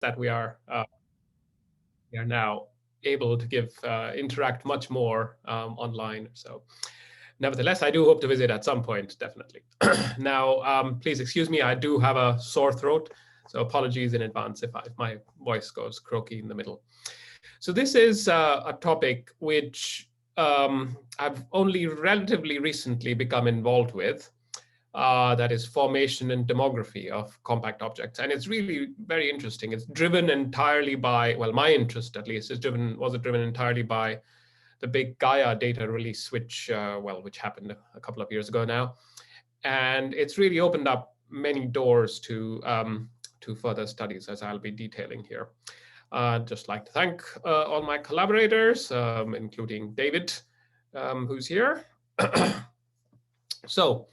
that we are now able to interact much more online. So nevertheless, I do hope to visit at some point, definitely. Now, please excuse me, I do have a sore throat, so apologies in advance if my voice goes croaky in the middle. So this is a topic which I've only relatively recently become involved with. That is formation and demography of compact objects. And it's really very interesting. It's driven entirely by, well, my interest at least was driven entirely by the big Gaia data release, which happened a couple of years ago now. And it's really opened up many doors to further studies, as I'll be detailing here. I'd just like to thank all my collaborators, including David, who's here. So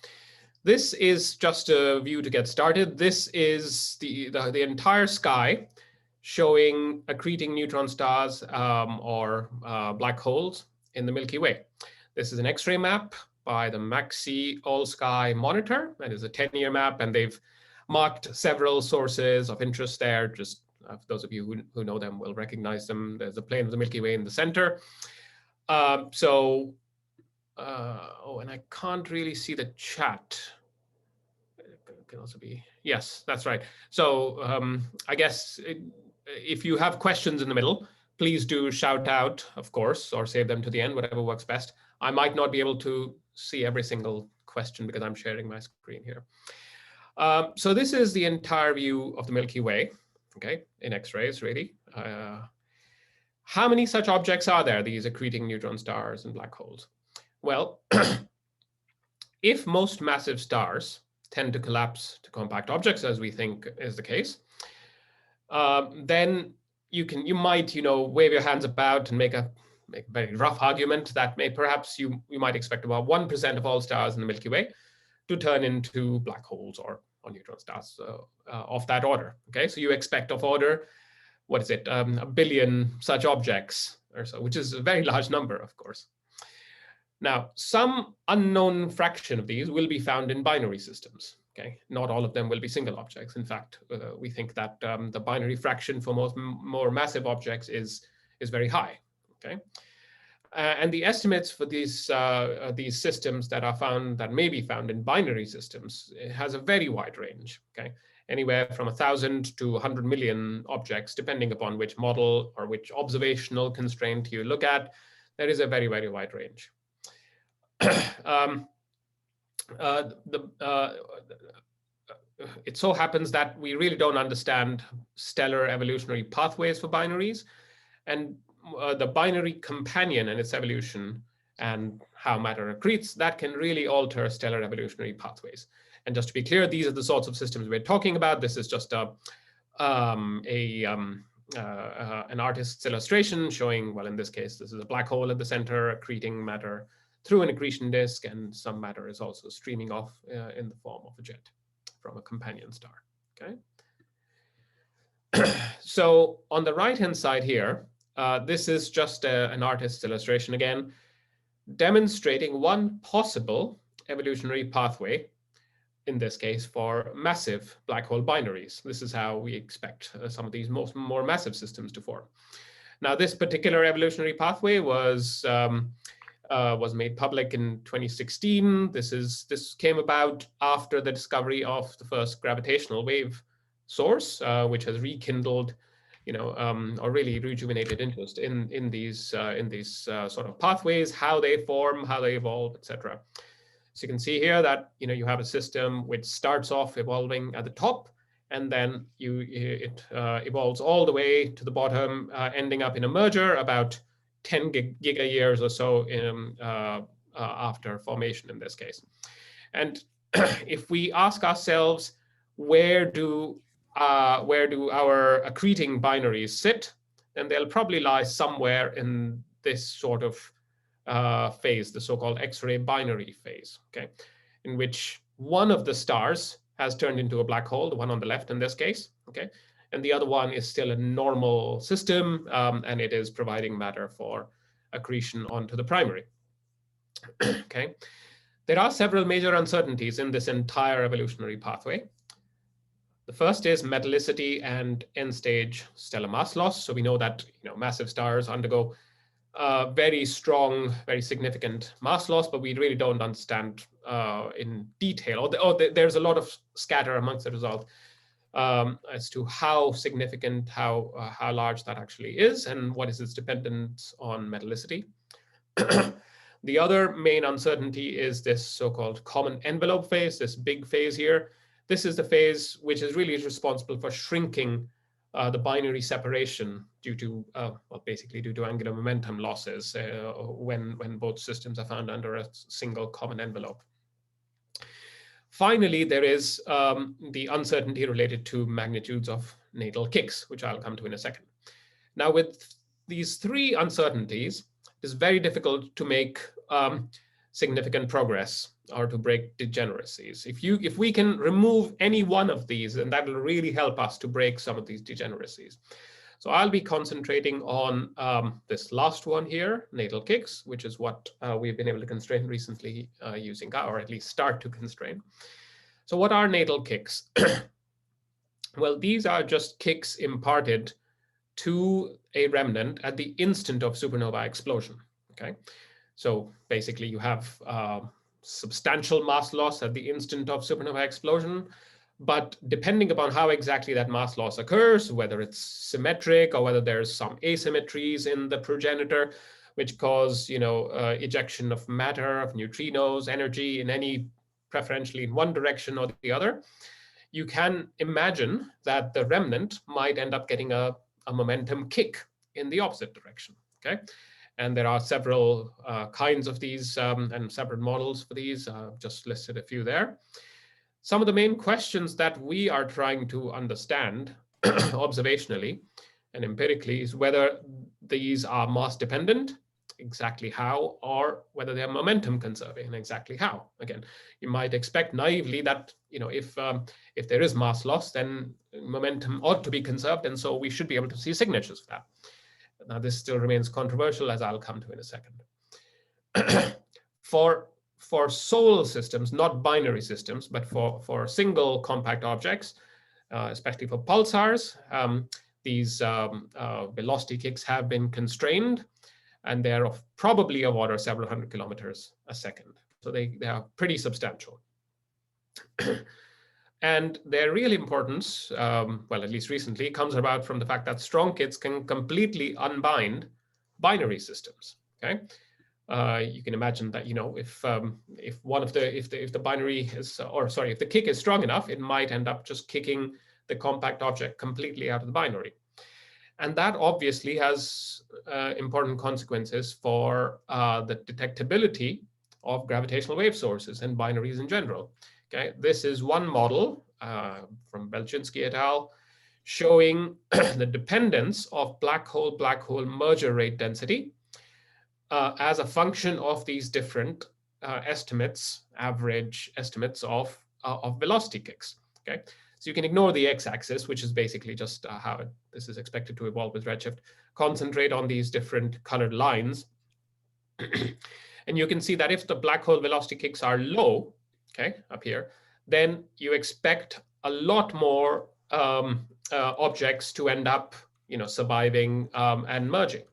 this is just a view to get started. This is the entire sky showing accreting neutron stars or black holes in the Milky Way. This is an X-ray map by the MAXI All-Sky Monitor. That is a 10-year map, and they've marked several sources of interest there. Just for those of you who know them will recognize them. There's a plane of the Milky Way in the center. Oh, and I can't really see the chat. It can also be, yes, that's right. So I guess if you have questions in the middle, please do shout out, of course, or save them to the end, whatever works best. I might not be able to see every single question because I'm sharing my screen here. So this is the entire view of the Milky Way, okay, in X-rays, really. How many such objects are there, these accreting neutron stars and black holes? Well, if most massive stars tend to collapse to compact objects, as we think is the case, then you might wave your hands about and make a very rough argument that perhaps you might expect about 1% of all stars in the Milky Way to turn into black holes or neutron stars of that order. Okay, so you expect of order, what is it, 1 billion such objects or so, which is a very large number, of course. Now, some unknown fraction of these will be found in binary systems. Okay, not all of them will be single objects. In fact, we think that the binary fraction for more massive objects is very high. Okay, and the estimates for these systems that may be found in binary systems, it has a very wide range. Okay, anywhere from 1,000 to 100 million objects, depending upon which model or which observational constraint you look at. There is a very, very wide range. It so happens that we really don't understand stellar evolutionary pathways for binaries, and the binary companion and its evolution and how matter accretes, that can really alter stellar evolutionary pathways. And just to be clear, these are the sorts of systems we're talking about. This is just an artist's illustration showing, well, in this case, this is a black hole at the center accreting matter through an accretion disk, and some matter is also streaming off in the form of a jet from a companion star. Okay. So on the right-hand side here, this is just an artist's illustration again, demonstrating one possible evolutionary pathway, in this case for massive black hole binaries. This is how we expect some of these more massive systems to form. Now, this particular evolutionary pathway was made public in 2016. This came about after the discovery of the first gravitational wave source, which has rekindled, or really rejuvenated interest in these sort of pathways, how they form, how they evolve, etc. So you can see here that you have a system which starts off evolving at the top, and then it evolves all the way to the bottom, ending up in a merger about 10 giga years or so after formation in this case. And if we ask ourselves, where do our accreting binaries sit, then they'll probably lie somewhere in this sort of phase, the so-called X-ray binary phase, okay, in which one of the stars has turned into a black hole, the one on the left in this case, okay, and the other one is still a normal system, and it is providing matter for accretion onto the primary. Okay, there are several major uncertainties in this entire evolutionary pathway. The first is metallicity and end-stage stellar mass loss. So we know that massive stars undergo very strong, very significant mass loss, but we really don't understand in detail, there's a lot of scatter amongst the results as to how significant, how large that actually is, and what is its dependence on metallicity. The other main uncertainty is this so-called common envelope phase, this big phase here. This is the phase which is really responsible for shrinking the binary separation due to, basically due to angular momentum losses when both systems are found under a single common envelope. Finally, there is the uncertainty related to magnitudes of natal kicks, which I'll come to in a second. Now, with these three uncertainties, it's very difficult to make significant progress or to break degeneracies. If we can remove any one of these, then that will really help us to break some of these degeneracies. So I'll be concentrating on this last one here, natal kicks, which is what we've been able to constrain recently using Gaia, or at least start to constrain. So what are natal kicks? Well, these are just kicks imparted to a remnant at the instant of supernova explosion. Okay, so basically you have substantial mass loss at the instant of supernova explosion, but depending upon how exactly that mass loss occurs, whether it's symmetric or whether there's some asymmetries in the progenitor, which cause ejection of matter, of neutrinos, energy in any, preferentially in one direction or the other, you can imagine that the remnant might end up getting a momentum kick in the opposite direction. Okay, and there are several kinds of these and separate models for these. Just listed a few there. Some of the main questions that we are trying to understand observationally and empirically is whether these are mass dependent, exactly how, or whether they're momentum conserving, and exactly how. Again, you might expect naively that if there is mass loss, then momentum ought to be conserved, and so we should be able to see signatures of that. Now, this still remains controversial, as I'll come to in a second. For sole systems, not binary systems, but for single compact objects, especially for pulsars, these velocity kicks have been constrained, and they're probably of order several hundred kilometers a second. So they are pretty substantial. And their real importance, well, at least recently, comes about from the fact that strong kits can completely unbind binary systems. Okay, you can imagine that if the binary is, or sorry, if the kick is strong enough, it might end up just kicking the compact object completely out of the binary. And that obviously has important consequences for the detectability of gravitational wave sources and binaries in general. Okay, this is one model from Belczynski et al. Showing the dependence of black-hole merger rate density as a function of these different estimates, average estimates of velocity kicks. Okay, so you can ignore the x-axis, which is basically just how this is expected to evolve with redshift. Concentrate on these different colored lines. And you can see that if the black hole velocity kicks are low, okay, up here, then you expect a lot more objects to end up, surviving and merging.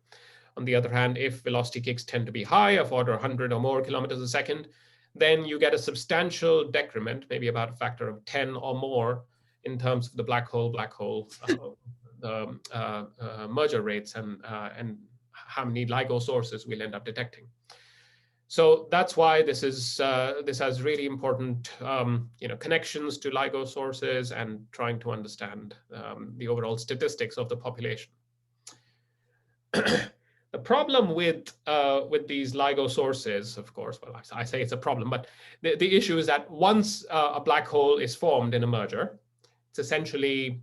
On the other hand, if velocity kicks tend to be high, of order 100 or more kilometers a second, then you get a substantial decrement, maybe about a factor of 10 or more, in terms of the black hole merger rates and how many LIGO sources we'll end up detecting. So that's why this has really important connections to LIGO sources and trying to understand the overall statistics of the population. The problem with these LIGO sources, of course, well, I say it's a problem, but the issue is that once a black hole is formed in a merger, it's essentially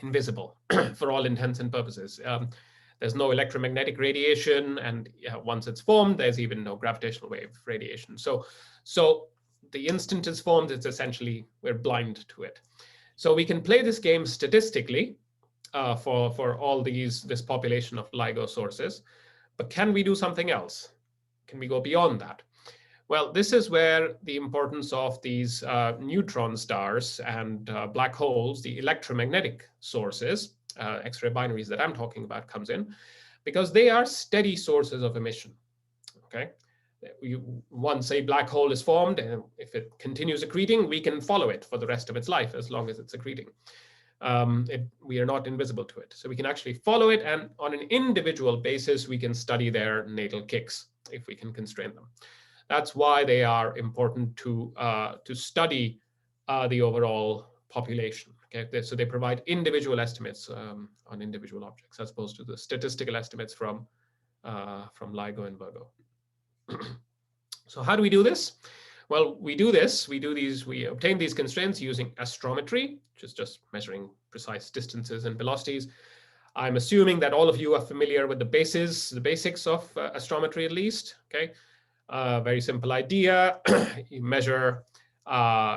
invisible for all intents and purposes. There's no electromagnetic radiation, and once it's formed, there's even no gravitational wave radiation. So the instant it's formed, it's essentially, we're blind to it. So we can play this game statistically for all this population of LIGO sources, but can we do something else? Can we go beyond that? Well, this is where the importance of these neutron stars and black holes, the electromagnetic sources, X-ray binaries that I'm talking about, comes in, because they are steady sources of emission. Okay, once a black hole is formed, and if it continues accreting, we can follow it for the rest of its life as long as it's accreting. We are not invisible to it, so we can actually follow it, and on an individual basis, we can study their natal kicks if we can constrain them. That's why they are important to study the overall population. Okay, so they provide individual estimates on individual objects as opposed to the statistical estimates from LIGO and Virgo. So how do we do this? Well, we obtain these constraints using astrometry, which is just measuring precise distances and velocities. I'm assuming that all of you are familiar with the basics of astrometry at least. Okay. Very simple idea. You measure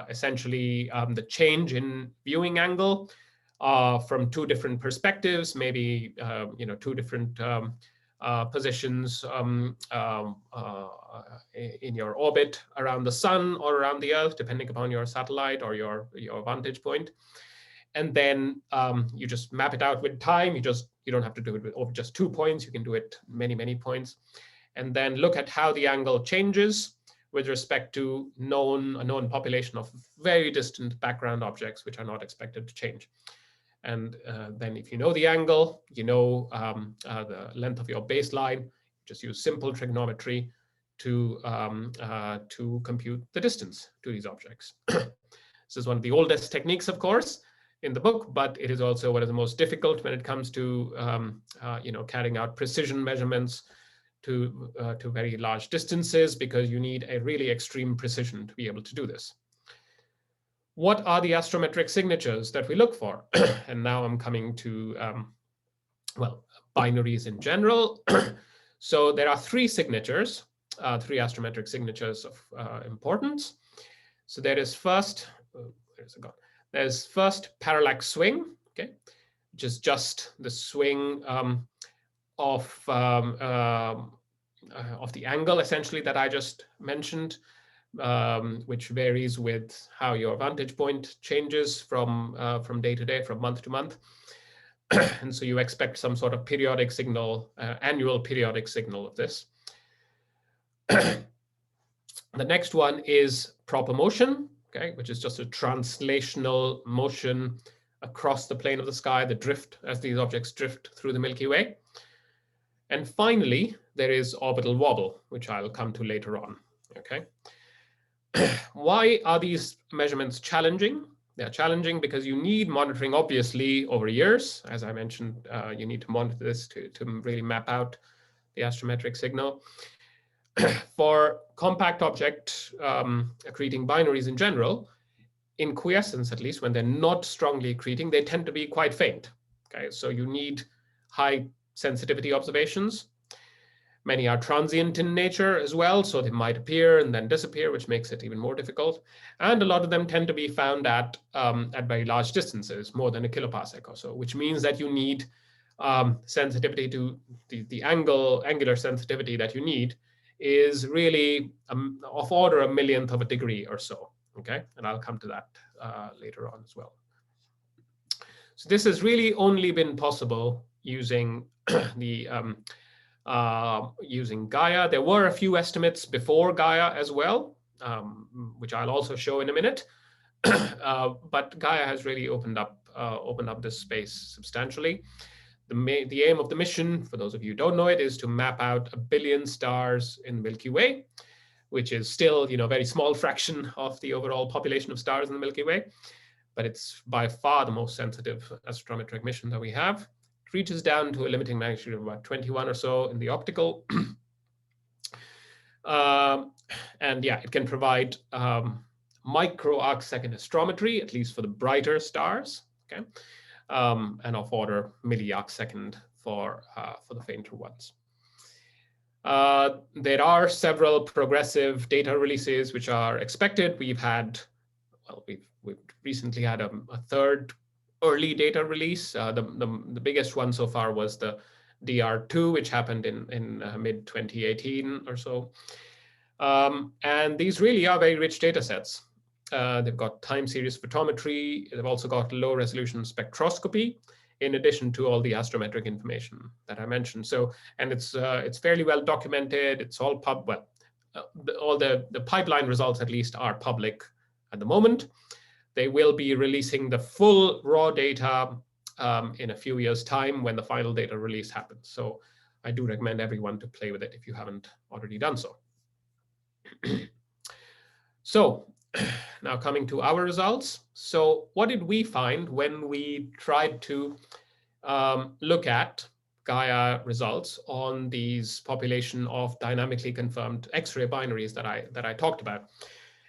essentially the change in viewing angle from two different perspectives, maybe two different positions in your orbit around the sun or around the Earth, depending upon your satellite or your vantage point. And then you just map it out with time. You don't have to do it over just 2 points. You can do it many points. And then look at how the angle changes with respect to a known population of very distant background objects, which are not expected to change. And then if you know the angle, you know the length of your baseline, just use simple trigonometry to compute the distance to these objects. This is one of the oldest techniques, of course, in the book, but it is also one of the most difficult when it comes to carrying out precision measurements to very large distances, because you need a really extreme precision to be able to do this. What are the astrometric signatures that we look for? And now I'm coming to, binaries in general. So there are three signatures, three astrometric signatures of importance. So there is first, where's it gone? There's first parallax swing, okay, which is just the swing of the angle essentially that I just mentioned, which varies with how your vantage point changes from day to day, from month to month. And so you expect some sort of periodic signal, annual periodic signal of this. The next one is proper motion, okay, which is just a translational motion across the plane of the sky, the drift as these objects drift through the Milky Way. And finally, there is orbital wobble, which I'll come to later on, okay? Why are these measurements challenging? They're challenging because you need monitoring, obviously, over years. As I mentioned, you need to monitor this to really map out the astrometric signal. For compact object accreting binaries in general, in quiescence at least, when they're not strongly accreting, they tend to be quite faint. Okay, so you need high sensitivity observations. Many are transient in nature as well, so they might appear and then disappear, which makes it even more difficult. And a lot of them tend to be found at very large distances, more than a kiloparsec or so, which means that you need sensitivity to the angular sensitivity that you need is really of order a millionth of a degree or so. Okay, and I'll come to that later on as well. So this has really only been possible using using Gaia. There were a few estimates before Gaia as well, which I'll also show in a minute. But Gaia has really opened up this space substantially. The aim of the mission, for those of you who don't know it, is to map out 1 billion stars in the Milky Way, which is still, a very small fraction of the overall population of stars in the Milky Way. But it's by far the most sensitive astrometric mission that we have. It reaches down to a limiting magnitude of about 21 or so in the optical. And yeah, it can provide micro arc-second astrometry, at least for the brighter stars, okay, and of order milli-arc-second for the fainter ones. There are several progressive data releases which are expected. We've recently had a third early data release. The biggest one so far was the DR2, which happened in mid 2018 or so. And these really are very rich data sets. They've got time series photometry. They've also got low resolution spectroscopy, in addition to all the astrometric information that I mentioned. So, and it's fairly well documented. It's all all the pipeline results at least are public at the moment. They will be releasing the full raw data in a few years' time when the final data release happens. So I do recommend everyone to play with it if you haven't already done so. So now coming to our results. So what did we find when we tried to look at Gaia results on these population of dynamically confirmed X-ray binaries that I talked about?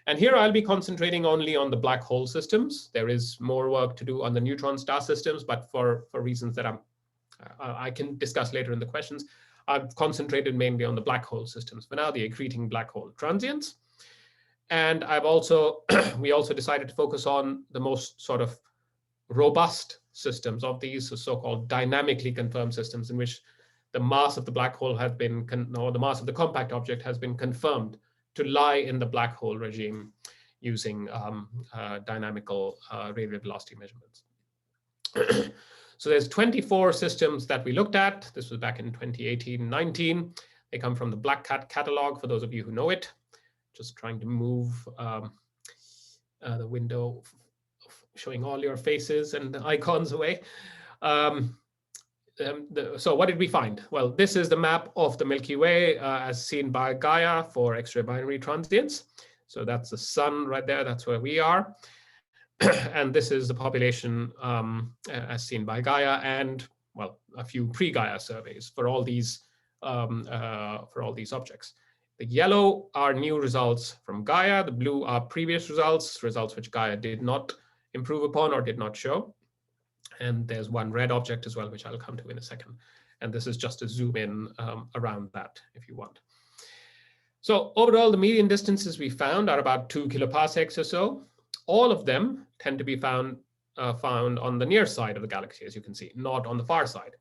And here I'll be concentrating only on the black hole systems. There is more work to do on the neutron star systems, but for reasons that I can discuss later in the questions, I've concentrated mainly on the black hole systems for now, the accreting black hole transients. And I've also, we also decided to focus on the most sort of robust systems of these so-called dynamically confirmed systems, in which the mass of the black hole has been, or the mass of the compact object has been confirmed to lie in the black hole regime using dynamical radial velocity measurements. So there's 24 systems that we looked at. This was back in 2018-19. They come from the Black Cat catalog, for those of you who know it. Just trying to move the window showing all your faces and the icons away. So what did we find? Well, this is the map of the Milky Way as seen by Gaia for X-ray binary transients. So that's the sun right there. That's where we are. And this is the population as seen by Gaia, and well, a few pre-Gaia surveys for all these objects. The yellow are new results from Gaia. The blue are previous results which Gaia did not improve upon or did not show. And there's one red object as well, which I'll come to in a second. And this is just to zoom in around that if you want. So overall, the median distances we found are about 2 kiloparsecs or so. All of them tend to be found on the near side of the galaxy, as you can see, not on the far side.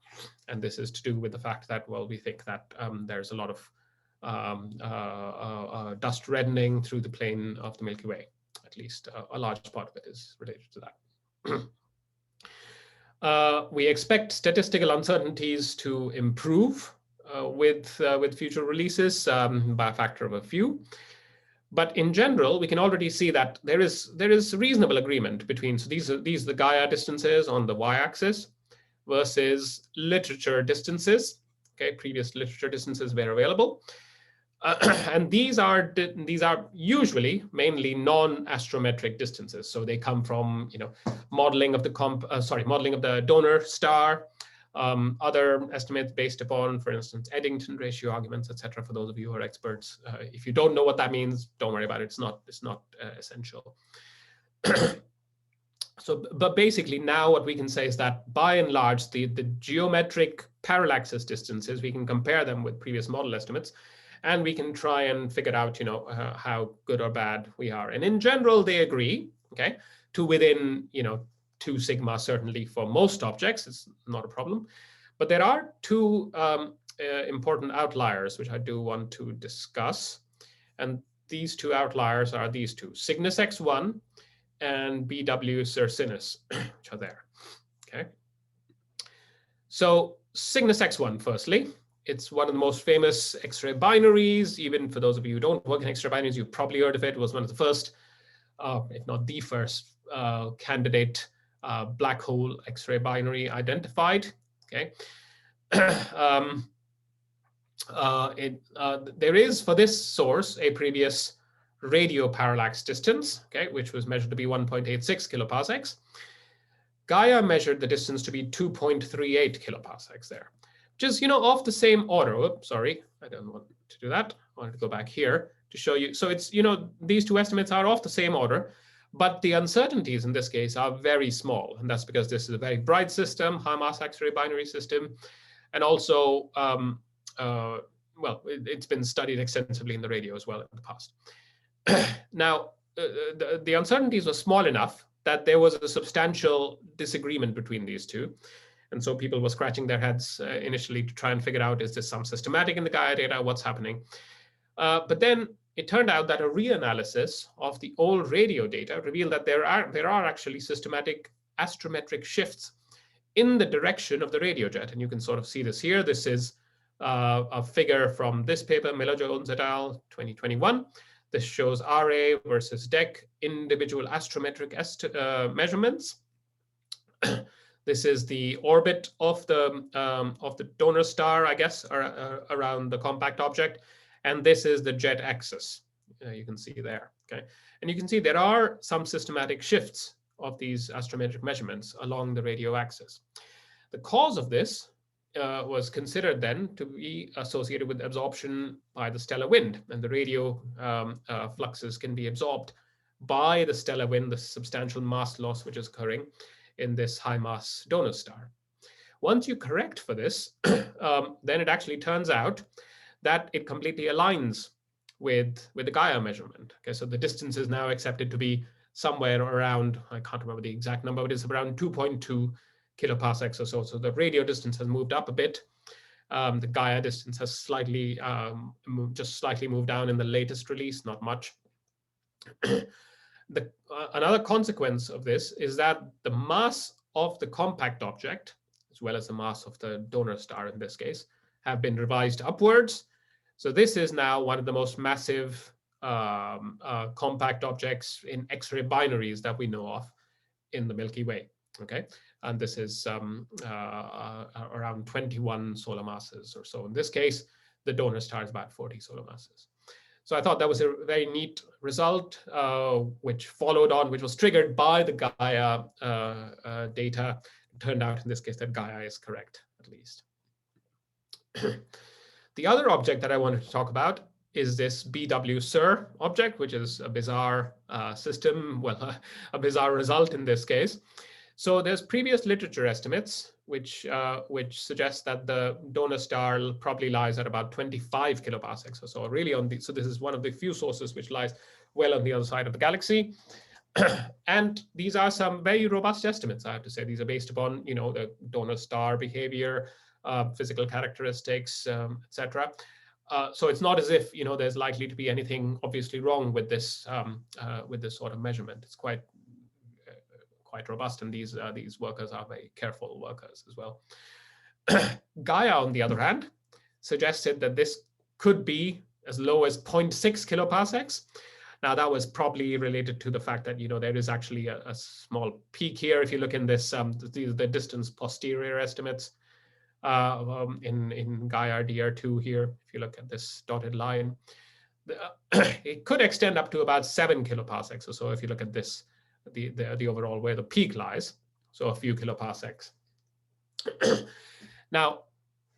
And this is to do with the fact that, well, we think that there's a lot of dust reddening through the plane of the Milky Way. At least a large part of it is related to that. We expect statistical uncertainties to improve with future releases by a factor of a few. But in general, we can already see that there is reasonable agreement between, so these are the Gaia distances on the y-axis versus literature distances. Okay, previous literature distances were available. And these are usually mainly non-astrometric distances. So they come from modeling of the modeling of the donor star, other estimates based upon, for instance, Eddington ratio arguments, etc. For those of you who are experts, if you don't know what that means, don't worry about it. It's not essential. So, but basically now what we can say is that by and large, the geometric parallaxis distances, we can compare them with previous model estimates, and we can try and figure out, how good or bad we are. And in general, they agree, okay, to within, 2 sigma, certainly for most objects. It's not a problem. But there are two important outliers, which I do want to discuss. And these two outliers are these two, Cygnus X1 and BW Circinus, which are there, okay? So Cygnus X1, firstly, it's one of the most famous X-ray binaries. Even for those of you who don't work in X-ray binaries, you've probably heard of it. It was one of the first, if not the first, candidate black hole X-ray binary identified. Okay, there is for this source a previous radio parallax distance, okay, which was measured to be 1.86 kiloparsecs. Gaia measured the distance to be 2.38 kiloparsecs there, which is, of the same order. Oops, sorry, I don't want to do that. I wanted to go back here to show you. So it's, these two estimates are of the same order, but the uncertainties in this case are very small. And that's because this is a very bright system, high mass X-ray binary system. And also, well, it's been studied extensively in the radio as well in the past. Now, the uncertainties were small enough that there was a substantial disagreement between these two. And so people were scratching their heads initially to try and figure out, is this some systematic in the Gaia data? What's happening? But then it turned out that a reanalysis of the old radio data revealed that there are actually systematic astrometric shifts in the direction of the radio jet. And you can sort of see this here. This is a figure from this paper, Miller-Jones et al. 2021. This shows RA versus DEC individual astrometric measurements. This is the orbit of the donor star, I guess, around the compact object. And this is the jet axis. You can see there. Okay, and you can see there are some systematic shifts of these astrometric measurements along the radio axis. The cause of this was considered then to be associated with absorption by the stellar wind, and the radio fluxes can be absorbed by the stellar wind, the substantial mass loss which is occurring in this high mass donor star. Once you correct for this, then it actually turns out that it completely aligns with the Gaia measurement. Okay, so the distance is now accepted to be somewhere around, I can't remember the exact number, but it's around 2.2 kiloparsecs or so. So the radio distance has moved up a bit. The Gaia distance has slightly, just slightly moved down in the latest release, not much. Another consequence of this is that the mass of the compact object, as well as the mass of the donor star in this case, have been revised upwards. So this is now one of the most massive compact objects in X-ray binaries that we know of in the Milky Way. Okay, and this is around 21 solar masses or so. In this case, the donor star is about 40 solar masses. So I thought that was a very neat result, which followed on, which was triggered by the Gaia data. It turned out in this case that Gaia is correct, at least. The other object that I wanted to talk about is this BW-SIR object, which is a bizarre system, well, a bizarre result in this case. So there's previous literature estimates which suggest that the donor star probably lies at about 25 kiloparsecs or so, really on the, so this is one of the few sources which lies well on the other side of the galaxy. And these are some very robust estimates, I have to say. These are based upon, you know, the donor star behavior, physical characteristics, etc. So it's not as if, you know, there's likely to be anything obviously wrong with this sort of measurement. It's quite robust, and these workers are very careful workers as well. Gaia, on the other hand, suggested that this could be as low as 0.6 kiloparsecs. Now, that was probably related to the fact that, you know, there is actually a small peak here. If you look in this, the distance posterior estimates in Gaia DR2 here, if you look at this dotted line, it could extend up to about 7 kiloparsecs or so if you look at this, the overall where the peak lies, so a few kiloparsecs. Now,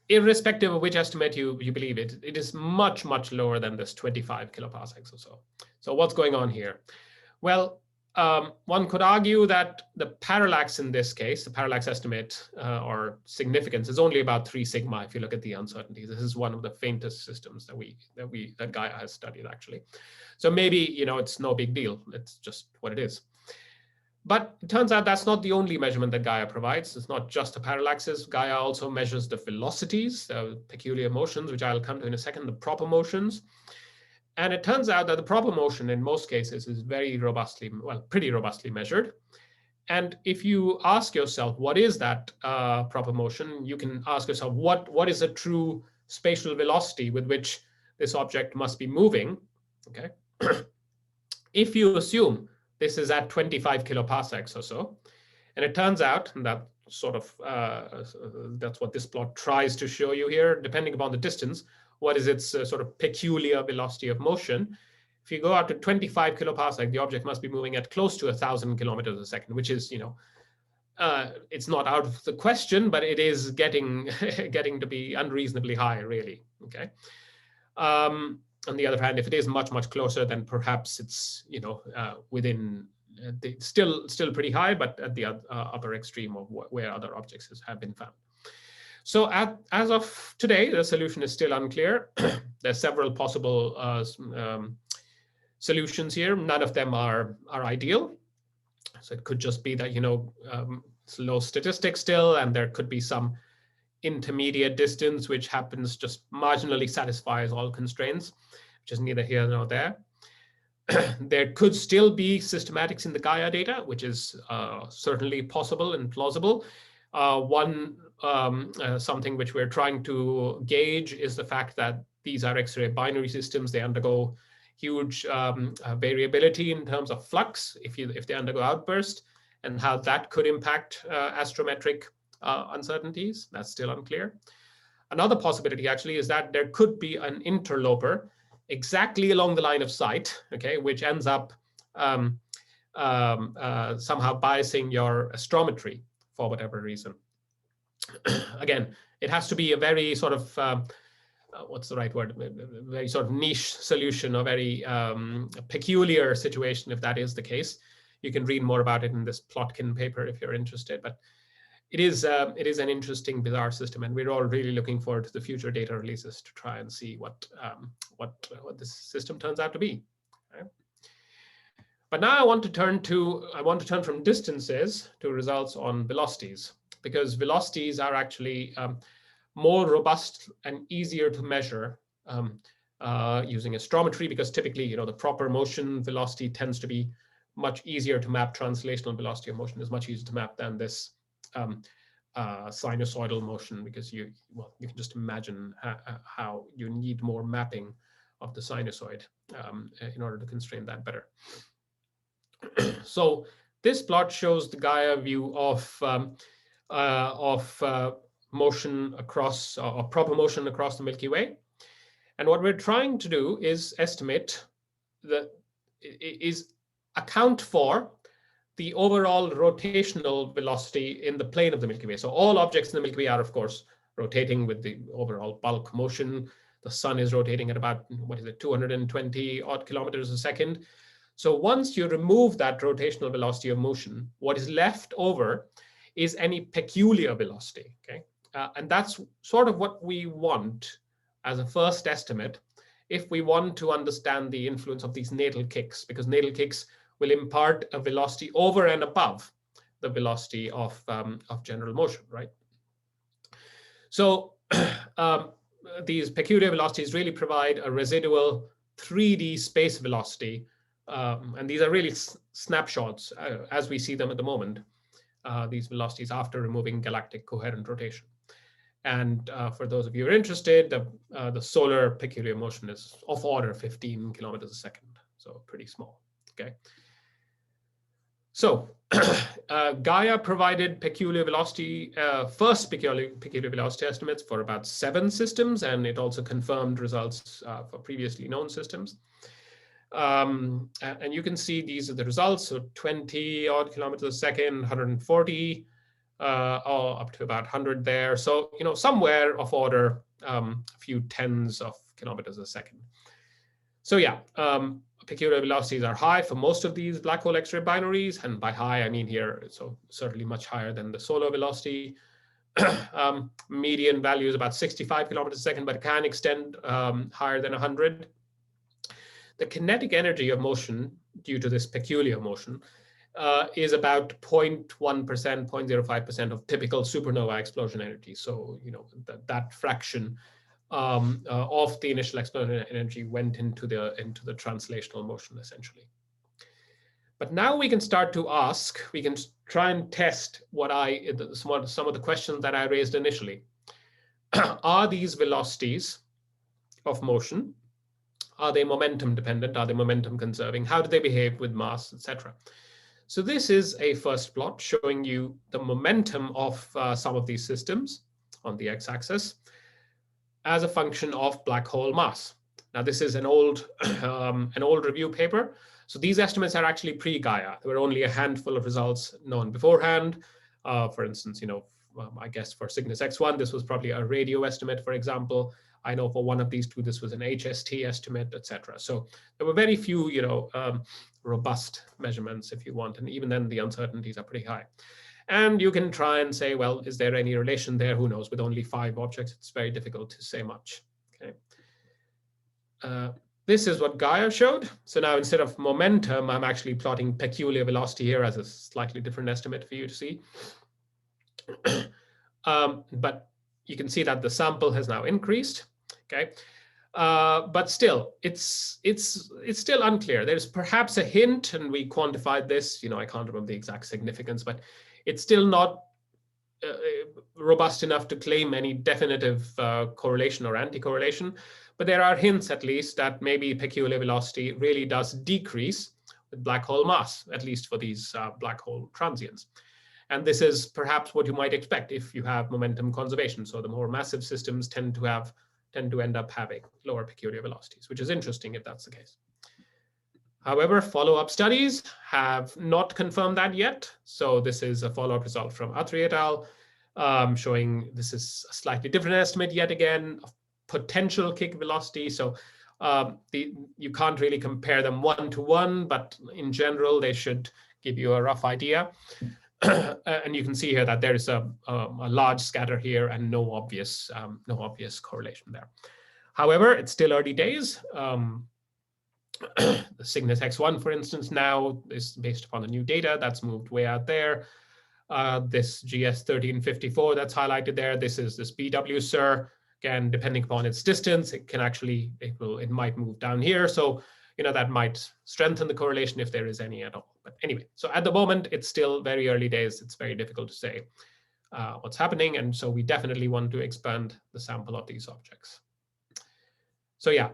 irrespective of which estimate you believe it is much, much lower than this 25 kiloparsecs or so. So what's going on here? Well, one could argue that the parallax in this case, the parallax estimate or significance, is only about 3 sigma if you look at the uncertainty. This is one of the faintest systems that Gaia has studied, actually. So maybe, you know, it's no big deal. It's just what it is. But it turns out that's not the only measurement that Gaia provides. It's not just the parallaxes. Gaia also measures the velocities, peculiar motions, which I'll come to in a second, the proper motions. And it turns out that the proper motion in most cases is very robustly, well, pretty robustly measured. And if you ask yourself, what is that proper motion? You can ask yourself, what is a true spatial velocity with which this object must be moving? Okay. If you assume this is at 25 kiloparsecs or so, and it turns out that sort of that's what this plot tries to show you here, depending upon the distance, what is its sort of peculiar velocity of motion. If you go out to 25 kiloparsec, the object must be moving at close to 1,000 kilometers a second, which is, you know, it's not out of the question, but it is getting to be unreasonably high, really. Okay. On the other hand, if it is much, much closer, then perhaps it's, you know, within still pretty high, but at the upper extreme of where other objects have been found. So as of today, the solution is still unclear. There's several possible solutions here. None of them are ideal. So it could just be that, you know, it's low statistics still, and there could be some intermediate distance which happens just marginally satisfies all constraints, which which is neither here nor there. There could still be systematics in the Gaia data, which is certainly possible and plausible. Something which we're trying to gauge is the fact that these are X-ray binary systems. They undergo huge variability in terms of flux if they undergo outburst, and how that could impact astrometric uncertainties. That's still unclear. Another possibility actually is that there could be an interloper exactly along the line of sight, okay, which ends up somehow biasing your astrometry for whatever reason. Again, it has to be a very sort of, what's the right word, very sort of niche solution, or very peculiar situation if that is the case. You can read more about it in this Plotkin paper if you're interested, but it is an interesting, bizarre system, and we're all really looking forward to the future data releases to try and see what this system turns out to be. Okay. But now I want to turn from distances to results on velocities, because velocities are actually more robust and easier to measure using astrometry, because typically, the proper motion velocity tends to be much easier to map. Translational velocity of motion is much easier to map than this sinusoidal motion, because you can just imagine how you need more mapping of the sinusoid in order to constrain that better. So this plot shows the Gaia view of motion across, or proper motion across the Milky Way. And what we're trying to do is account for the overall rotational velocity in the plane of the Milky Way. So all objects in the Milky Way are, of course, rotating with the overall bulk motion. The sun is rotating at about, 220 odd kilometers a second. So once you remove that rotational velocity of motion, what is left over is any peculiar velocity, okay? And that's sort of what we want as a first estimate if we want to understand the influence of these natal kicks, because natal kicks will impart a velocity over and above the velocity of general motion, right? So these peculiar velocities really provide a residual 3D space velocity, and these are really snapshots as we see them at the moment, these velocities after removing galactic coherent rotation. And for those of you who are interested, the solar peculiar motion is of order 15 kilometers a second, so pretty small, okay? So Gaia provided peculiar velocity, first peculiar velocity estimates for about 7 systems, and it also confirmed results for previously known systems. And you can see these are the results, so 20 odd kilometers a second, 140, up to about 100 there. So, somewhere of order a few tens of kilometers a second. So yeah, peculiar velocities are high for most of these black hole X-ray binaries, and by high I mean here, so certainly much higher than the solar velocity. Median value is about 65 kilometers a second, but it can extend higher than 100. The kinetic energy of motion due to this peculiar motion is about 0.1%, 0.05% of typical supernova explosion energy. So, that fraction of the initial explosion energy went into the translational motion, essentially. But now we can start to ask, we can try and test some of the questions that I raised initially. Are these velocities of motion, are they momentum dependent? Are they momentum conserving? How do they behave with mass, etc.? So this is a first plot showing you the momentum of some of these systems on the x-axis as a function of black hole mass. Now this is an old review paper. So these estimates are actually pre-Gaia. There were only a handful of results known beforehand. For instance, I guess for Cygnus X1, this was probably a radio estimate, for example. I know for one of these two, this was an HST estimate, etc. So there were very few, robust measurements, if you want, and even then the uncertainties are pretty high. And you can try and say, well, is there any relation there? Who knows? With only 5 objects, it's very difficult to say much. Okay. This is what Gaia showed. So now instead of momentum, I'm actually plotting peculiar velocity here as a slightly different estimate for you to see. But you can see that the sample has now increased. Okay. But still, it's still unclear. There's perhaps a hint, and we quantified this. I can't remember the exact significance, but it's still not robust enough to claim any definitive correlation or anti-correlation. But there are hints, at least, that maybe peculiar velocity really does decrease with black hole mass, at least for these black hole transients. And this is perhaps what you might expect if you have momentum conservation. So the more massive systems tend to end up having lower peculiar velocities, which is interesting if that's the case. However, follow-up studies have not confirmed that yet. So this is a follow-up result from Atri et al. Showing this is a slightly different estimate yet again of potential kick velocity. So you can't really compare them one-to-one, but in general, they should give you a rough idea. And you can see here that there is a large scatter here and no obvious correlation there. However, it's still early days. The Cygnus X1, for instance, now is based upon the new data that's moved way out there. This GS 1354 that's highlighted there, this BW SIR. Again, depending upon its distance, it might move down here. So that might strengthen the correlation if there is any at all. But anyway, so at the moment, it's still very early days. It's very difficult to say what's happening. And so we definitely want to expand the sample of these objects. So yeah,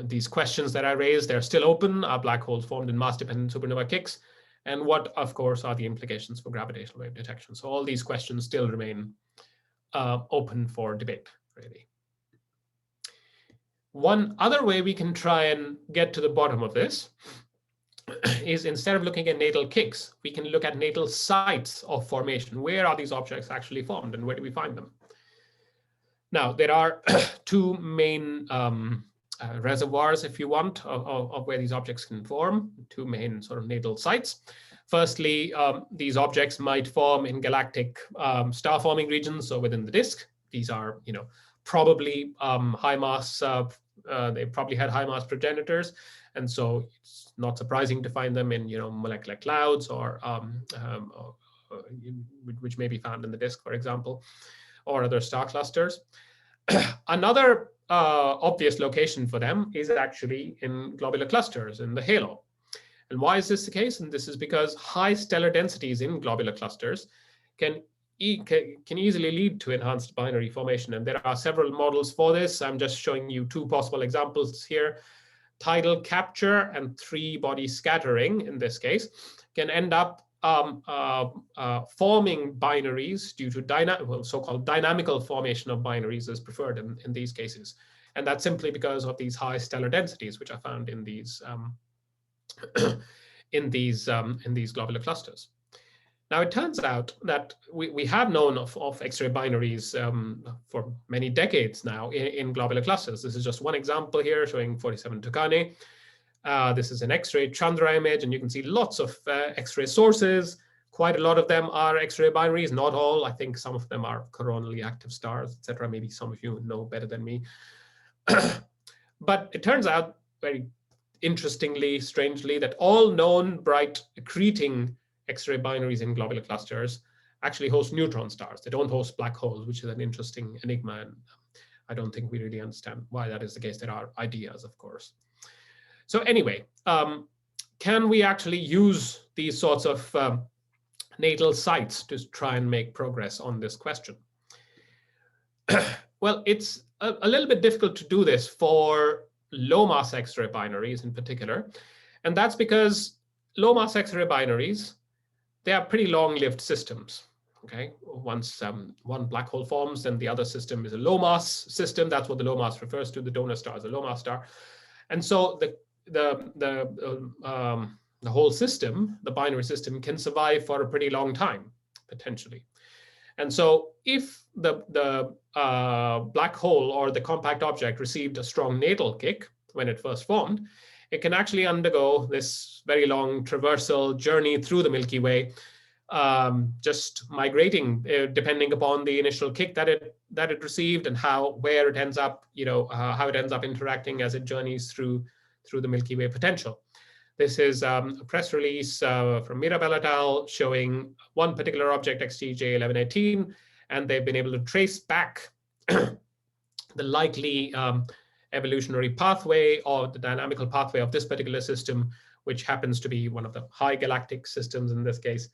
these questions that I raised, they're still open. Are black holes formed in mass-dependent supernova kicks? And what, of course, are the implications for gravitational wave detection? So all these questions still remain open for debate, really. One other way we can try and get to the bottom of this is, instead of looking at natal kicks, we can look at natal sites of formation. Where are these objects actually formed, and where do we find them? Now, there are two main reservoirs, if you want, of where these objects can form, two main sort of natal sites. Firstly, these objects might form in galactic star-forming regions, so within the disk. These are, probably high mass. They probably had high mass progenitors, and so it's not surprising to find them in, molecular clouds or which may be found in the disk, for example, or other star clusters. Another obvious location for them is actually in globular clusters in the halo. And why is this the case? And this is because high stellar densities in globular clusters can easily lead to enhanced binary formation. And there are several models for this. I'm just showing you two possible examples here. Tidal capture and three-body scattering, in this case, can end up forming binaries due to so-called dynamical formation of binaries is preferred in these cases. And that's simply because of these high stellar densities, which are found in these in these globular clusters. Now, it turns out that we have known of X-ray binaries for many decades now in globular clusters. This is just one example here showing 47 Tucanae. This is an X-ray Chandra image, and you can see lots of X-ray sources. Quite a lot of them are X-ray binaries, not all. I think some of them are coronally active stars, etc. Maybe some of you know better than me. But it turns out, very interestingly, strangely, that all known bright accreting X-ray binaries in globular clusters actually host neutron stars. They don't host black holes, which is an interesting enigma. And I don't think we really understand why that is the case. There are ideas, of course. So anyway, can we actually use these sorts of natal sites to try and make progress on this question? Well, it's a little bit difficult to do this for low mass X-ray binaries in particular. And that's because low mass X-ray binaries, they are pretty long-lived systems. Okay, once one black hole forms, then the other system is a low mass system. That's what the low mass refers to. The donor star is a low mass star. And so the whole system, the binary system, can survive for a pretty long time, potentially. And so if the black hole or the compact object received a strong natal kick when it first formed, it can actually undergo this very long traversal journey through the Milky Way, just migrating depending upon the initial kick that it received and where it ends up, how it ends up interacting as it journeys through the Milky Way potential. This is a press release from Mirabel et al. Showing one particular object, XTJ1118, and they've been able to trace back the likely evolutionary pathway or the dynamical pathway of this particular system, which happens to be one of the high galactic systems in this case,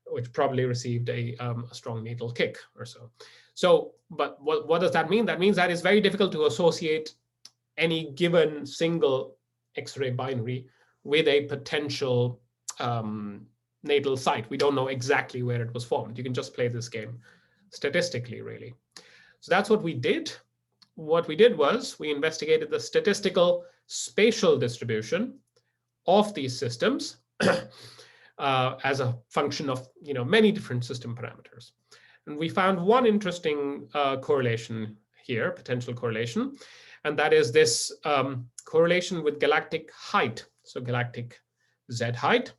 which probably received a strong natal kick or so. So, but what does that mean? That means that it's very difficult to associate any given single X-ray binary with a potential natal site. We don't know exactly where it was formed. You can just play this game statistically, really. So that's what we did. What we did was we investigated the statistical spatial distribution of these systems as a function of many different system parameters. And we found one interesting correlation here, potential correlation, and that is this correlation with galactic height. So galactic Z height,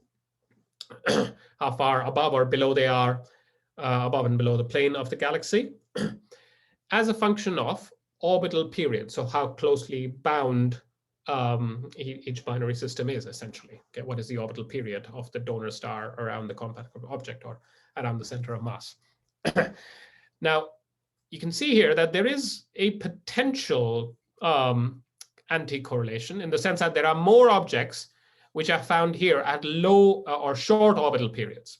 how far above or below they are, above and below the plane of the galaxy, as a function of orbital period. So how closely bound each binary system is, essentially. Okay, what is the orbital period of the donor star around the compact object or around the center of mass? Now, you can see here that there is a potential anti-correlation in the sense that there are more objects which are found here at low or short orbital periods.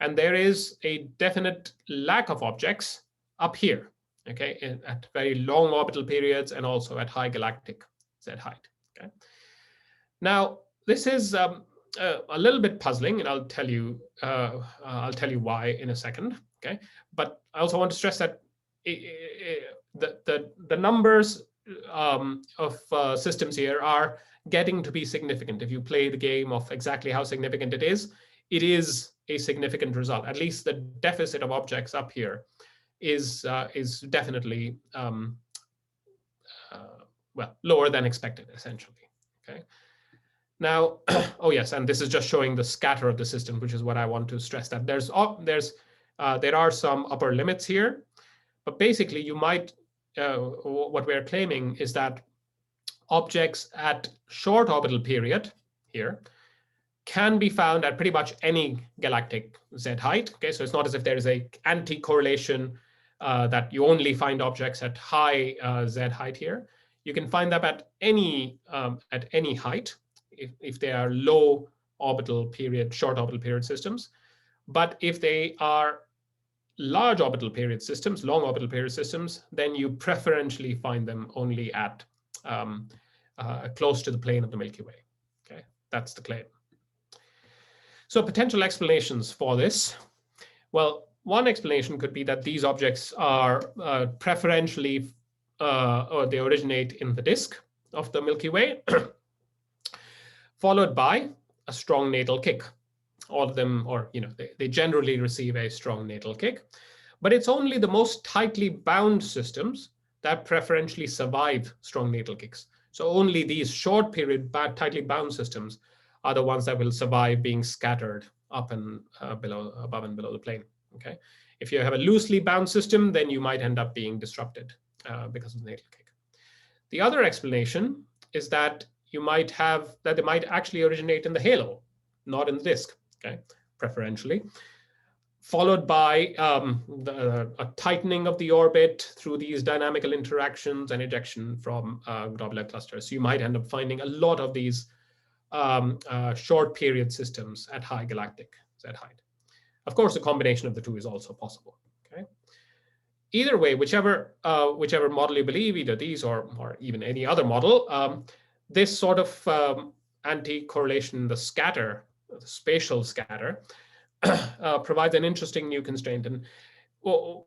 And there is a definite lack of objects up here, okay, at very long orbital periods and also at high galactic Z height. Okay. Now, this is a little bit puzzling, and I'll tell you why in a second. Okay, but I also want to stress that the numbers of systems here are getting to be significant. If you play the game of exactly how significant it is a significant result. At least the deficit of objects up here is definitely well, lower than expected, essentially. Okay. Now, oh yes, and this is just showing the scatter of the system, which is what I want to stress, that there are some upper limits here, but basically you might what we're claiming is that objects at short orbital period here can be found at pretty much any galactic Z height. Okay, so it's not as if there is a anti-correlation that you only find objects at high Z height here. You can find them at any height if they are low orbital period, short orbital period systems. But if they are large orbital period systems, long orbital period systems, then you preferentially find them only at close to the plane of the Milky Way. Okay, that's the claim. So potential explanations for this. Well, one explanation could be that these objects are preferentially or they originate in the disk of the Milky Way, followed by a strong natal kick. All of them, or they generally receive a strong natal kick, but it's only the most tightly bound systems that preferentially survive strong natal kicks. So only these short period tightly bound systems are the ones that will survive being scattered up and above and below the plane. Okay, if you have a loosely bound system, then you might end up being disrupted because of the natal kick. The other explanation is that they might actually originate in the halo, not in the disk. Okay, preferentially, followed by a tightening of the orbit through these dynamical interactions and ejection from globular clusters. So you might end up finding a lot of these short period systems at high galactic Z height. Of course, a combination of the two is also possible. Okay. Either way, whichever model you believe, either these or even any other model, this sort of anti-correlation, the spatial scatter, provides an interesting new constraint. And well,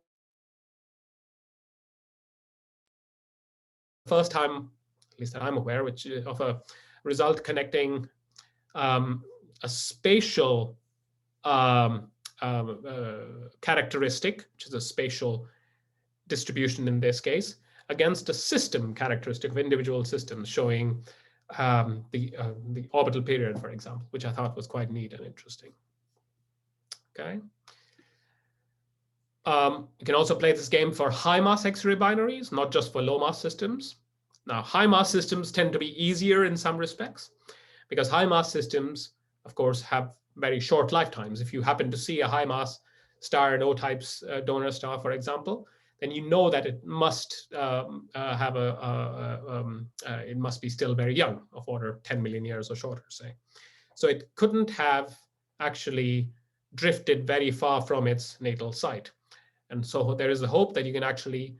first time, at least that I'm aware, of a result connecting a spatial characteristic, which is a spatial distribution in this case, against a system characteristic of individual systems, showing the orbital period, for example, which I thought was quite neat and interesting. Okay. You can also play this game for high mass X-ray binaries, not just for low mass systems. Now, high mass systems tend to be easier in some respects because high mass systems, of course, have very short lifetimes. If you happen to see a high mass star, an O-type donor star, for example, then you know that it must have it must be still very young, of order 10 million years or shorter, say. So it couldn't have actually drifted very far from its natal site. And so there is a hope that you can actually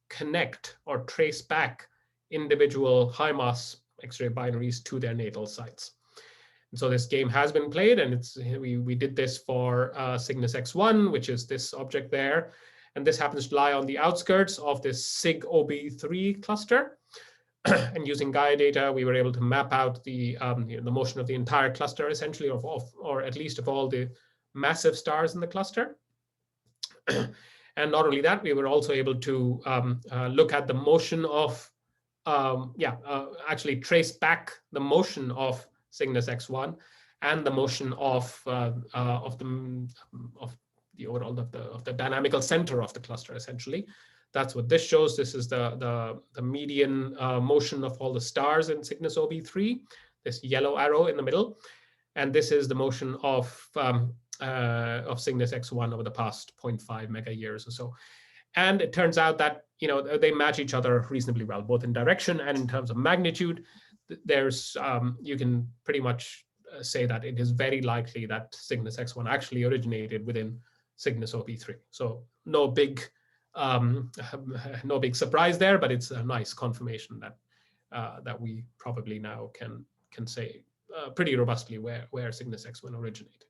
connect or trace back individual high mass X-ray binaries to their natal sites. And so this game has been played, and we did this for Cygnus X1, which is this object there. And this happens to lie on the outskirts of this SIG OB3 cluster. And using Gaia data, we were able to map out the motion of the entire cluster, essentially, or at least of all the massive stars in the cluster. And not only that, we were also able to look at the motion of, actually trace back the motion of Cygnus X1 and the motion of the overall of the dynamical center of the cluster, essentially. That's what this shows. This is the median motion of all the stars in Cygnus OB3, this yellow arrow in the middle. And this is the motion of Cygnus X1 over the past 0.5 mega years or so. And it turns out that they match each other reasonably well, both in direction and in terms of magnitude. There's you can pretty much say that it is very likely that Cygnus X1 actually originated within Cygnus OB3. So no big surprise there, but it's a nice confirmation that we probably now can say pretty robustly where Cygnus X1 originated.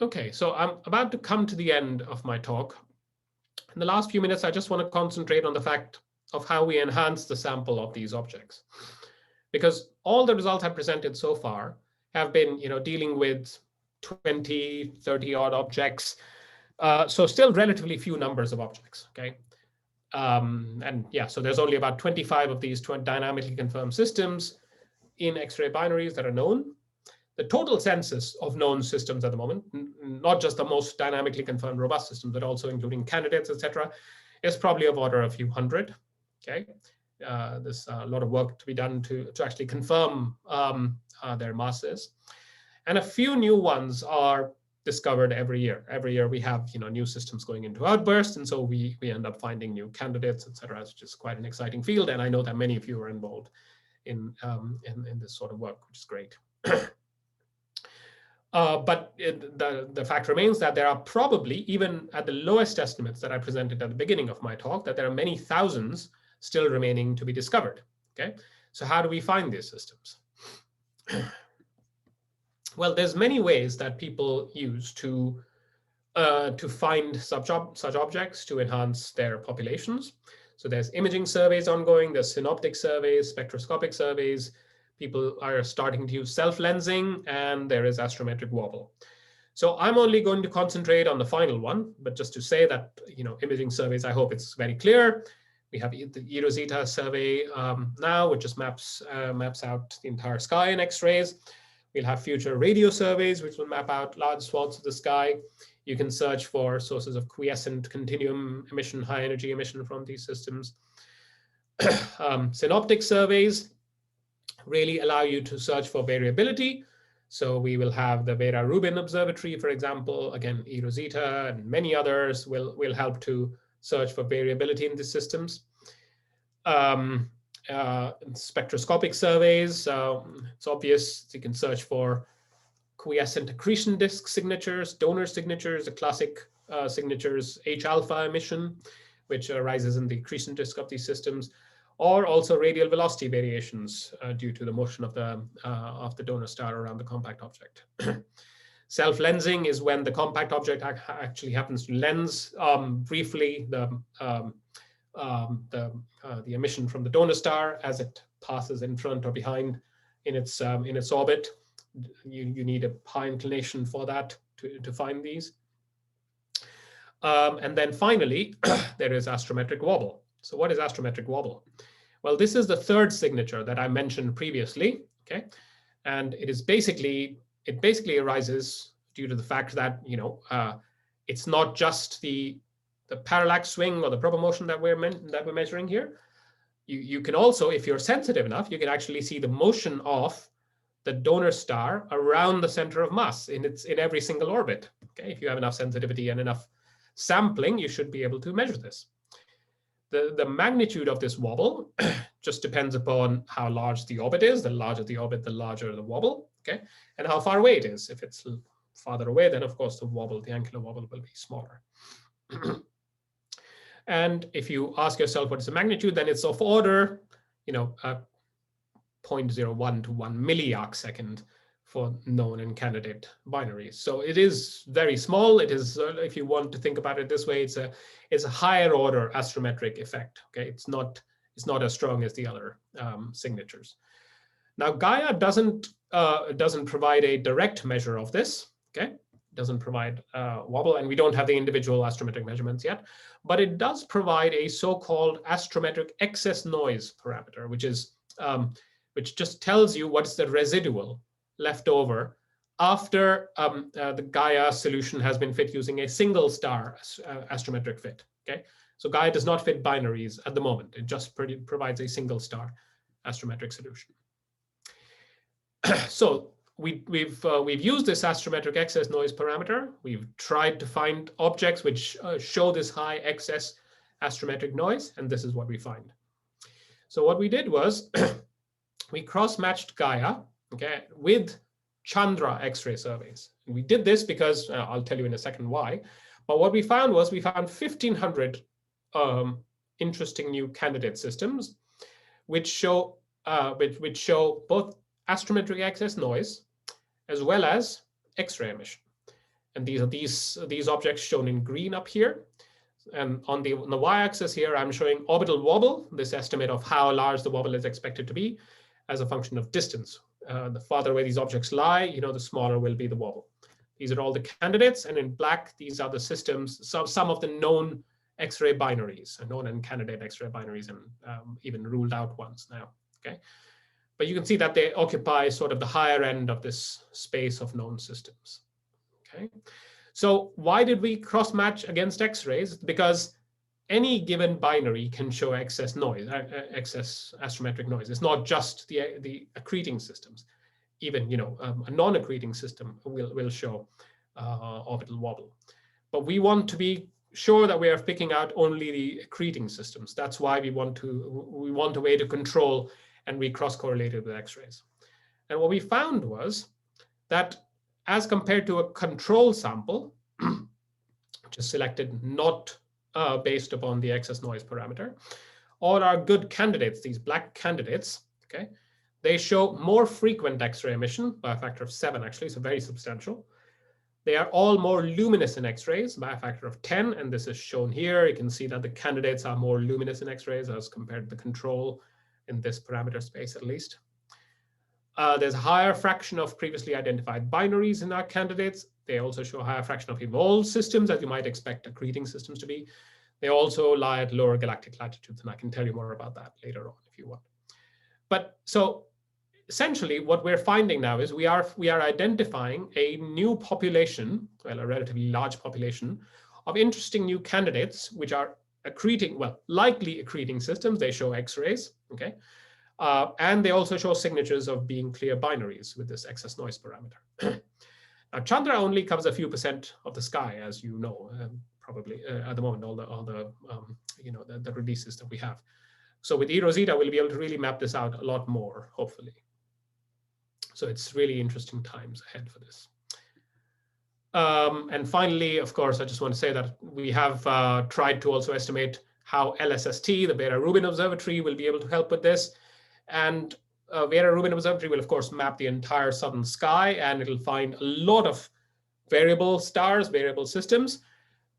Okay, so I'm about to come to the end of my talk. In the last few minutes, I just want to concentrate on the fact of how we enhance the sample of these objects. Because all the results I've presented so far have been dealing with 20, 30 odd objects. So still relatively few numbers of objects, okay? And yeah, so there's only about 25 of these dynamically confirmed systems in X-ray binaries that are known. The total census of known systems at the moment, not just the most dynamically confirmed robust systems, but also including candidates, etc., is probably of order a few hundred, okay? There's a lot of work to be done to actually confirm their masses. And a few new ones are discovered every year. Every year we have new systems going into outbursts, and so we end up finding new candidates, etc. It's just quite an exciting field, and I know that many of you are involved in this sort of work, which is great. But the fact remains that there are probably, even at the lowest estimates that I presented at the beginning of my talk, that there are many thousands still remaining to be discovered. Okay, so how do we find these systems? Well, there's many ways that people use to find such objects to enhance their populations. So there's imaging surveys ongoing, there's synoptic surveys, spectroscopic surveys. People are starting to use self-lensing, and there is astrometric wobble. So I'm only going to concentrate on the final one, but just to say that imaging surveys, I hope it's very clear. We have the eROSITA survey now, which just maps out the entire sky in X-rays. We'll have future radio surveys, which will map out large swaths of the sky. You can search for sources of quiescent continuum emission, high energy emission from these systems. Synoptic surveys really allow you to search for variability. So we will have the Vera Rubin Observatory, for example. Again, eROSITA and many others will help to search for variability in the systems. Spectroscopic surveys, it's obvious you can search for quiescent accretion disk signatures, donor signatures, the classic signatures, H-alpha emission, which arises in the accretion disk of these systems, or also radial velocity variations due to the motion of the donor star around the compact object. Self-lensing is when the compact object actually happens to lens briefly the emission from the donor star as it passes in front or behind in its orbit. You need a high inclination for that to find these. And then finally, there is astrometric wobble. So what is astrometric wobble? Well, this is the third signature that I mentioned previously, okay? And it basically arises due to the fact that it's not just the parallax swing or the proper motion that we're measuring here. You can also, if you're sensitive enough, you can actually see the motion of the donor star around the center of mass in every single orbit. Okay, if you have enough sensitivity and enough sampling, you should be able to measure this. The magnitude of this wobble just depends upon how large the orbit is. The larger the orbit, the larger the wobble, okay? And how far away it is. If it's farther away, then of course the wobble, the angular wobble, will be smaller. And if you ask yourself what is the magnitude, then it's of order, 0.01 to 1 milliarcsecond for known and candidate binaries. So it is very small. It is, if you want to think about it this way, it's a higher order astrometric effect. Okay, it's not as strong as the other signatures. Now Gaia doesn't provide a direct measure of this. Okay, it doesn't provide wobble, and we don't have the individual astrometric measurements yet, but it does provide a so-called astrometric excess noise parameter, which just tells you what's the residual left over after the Gaia solution has been fit using a single star astrometric fit. Okay, so Gaia does not fit binaries at the moment. It just provides a single star astrometric solution. So we've used this astrometric excess noise parameter. We've tried to find objects which show this high excess astrometric noise, and this is what we find. So what we did was we cross-matched Gaia, okay, with Chandra X-ray surveys. And we did this because I'll tell you in a second why. But what we found was 1,500 interesting new candidate systems, which show both astrometric excess noise as well as X-ray emission. And these are these objects shown in green up here. And on the y-axis here, I'm showing orbital wobble, this estimate of how large the wobble is expected to be as a function of distance. The farther away these objects lie, the smaller will be the wobble. These are all the candidates, and in black, these are the systems, some of the known X-ray binaries, known and candidate X-ray binaries, and even ruled out ones now. Okay, but you can see that they occupy sort of the higher end of this space of known systems. Okay, so why did we cross-match against X-rays? Because any given binary can show excess noise, excess astrometric noise. It's not just the accreting systems. Even a non-accreting system will show orbital wobble. But we want to be sure that we are picking out only the accreting systems. That's why we want a way to control, and we cross-correlated with X-rays. And what we found was that as compared to a control sample, which is selected not based upon the excess noise parameter, all our good candidates, these black candidates, okay, they show more frequent X-ray emission by a factor of 7, actually, so very substantial. They are all more luminous in X-rays by a factor of 10, and this is shown here. You can see that the candidates are more luminous in X-rays as compared to the control in this parameter space, at least. There's a higher fraction of previously identified binaries in our candidates. They also show a higher fraction of evolved systems, as you might expect accreting systems to be. They also lie at lower galactic latitudes, and I can tell you more about that later on if you want. But so essentially what we're finding now is we are identifying a new population, well, a relatively large population of interesting new candidates, which are accreting, well, likely accreting systems. They show X-rays, okay? And they also show signatures of being clear binaries with this excess noise parameter. Now, Chandra only covers a few % of the sky, as you know, probably at the moment, all the releases that we have. So with eROSITA, we'll be able to really map this out a lot more, hopefully. So it's really interesting times ahead for this. And finally, of course, I just want to say that we have tried to also estimate how LSST, the Vera-Rubin Observatory, will be able to help with this. And Vera-Rubin Observatory will, of course, map the entire southern sky, and it'll find a lot of variable stars, variable systems.